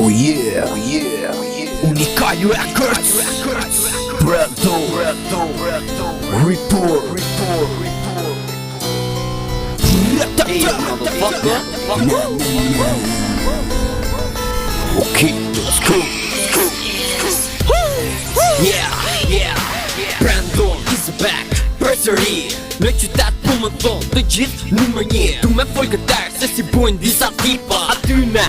Oh yeah, Unikal Records, Brando, Report. Okay, let's go. Yeah, Brando is back, Bersery. Në qytet po më thonë të gjithë numër 1. Tu me folë këtër se si bojnë disa tipa atyne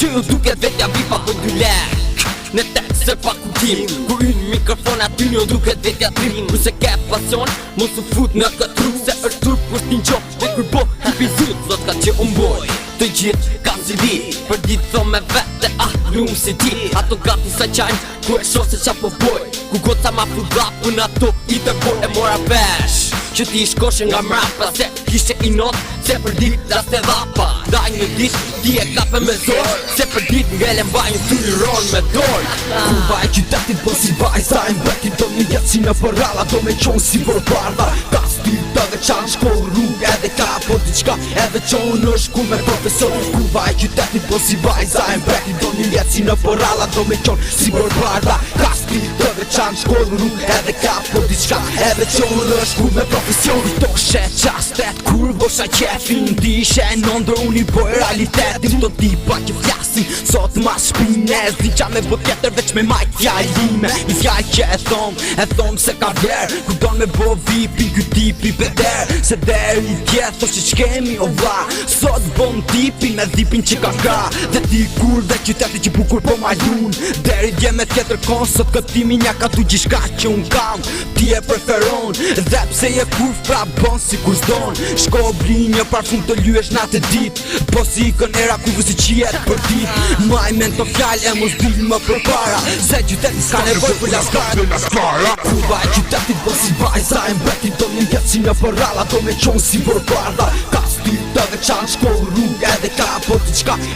që ju duket vetja vipa për 2 lek në tek se pa kuptim. Kur yn mikrofon aty një duket vetja trim. Kurse ke pasion mos u fut në këtë tru, se është turp kur t'in gjo dhe kur po hipi zut thot ka që umboj. Të gjithë ka si vi për ditë thom me vete lumë si ti. Ato gati sa qajnë ku e shoh se qa po boj. Ku goca ma fuda pën ato i të boj e mora vesh që ti shkoshe nga mrapa, se kishe i not, se për dit da se dhapa. Daj një dish, ti e kape me zor, se për dit ngele mbajnë të liron me doj. Kurva e qytetit po si vaj, sa e mbretin do një jetë si në përralla, do me qonë si vërbarda. Ka stil të dhe qanë shkollë rrug edhe ka po diqka, edhe qonë është ku me profesor. Kurva e qytetit po si vaj, sa e mbretin do një jetë si në përralla, do me qonë si vërbarda. Ka stil të dhe qanë shkollë rrug edhe ka po diqka, edhe qonë është ku me profesor. Këto she qastet kur bosha qefin, ti ishe në ndër unë i boj realitetin. Do tipa që flasin sot ma shpines, di qa me bot tjetër veç me majt fjallime. I fjall që e thom se ka vler, ku don me bo vipin ky tipi beder. Se der i tjetë thosh që qkemi o vla, sot bon tipin me dhipin që ka. Dhe ti kur dhe qyteti që bukur po ma ljun, deri dje me tjetër kon, sot këtimi nja ka tu gjishka që unë kam. Ti e preferon, dhe pse je kur fra bon si kur zdon. Shko bli një parfum të lyesh natë dit, po si kënera ku vësi qiet për dit. Maj men të fjall e mos bil më për para, se qytetit s'ka nevoj për laskara. Kurva e qytetit po si vaj, sa e mbretin do një jetë si në përralla, do me qonë si vërbarda. Ka stil të dhe qanë shkollë rrug edhe ka po t'i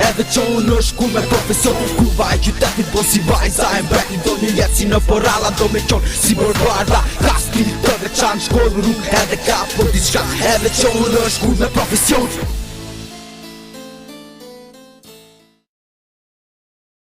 edhe qonë është ku me profesor. Kurva e qytetit po si vaj, sa e mbretin do një jetë si në përralla, do me qonë si vërbarda. Ka stil të dhe qanë shkollë rrug edhe ka po diçka, edhe qonë është kur me profesion.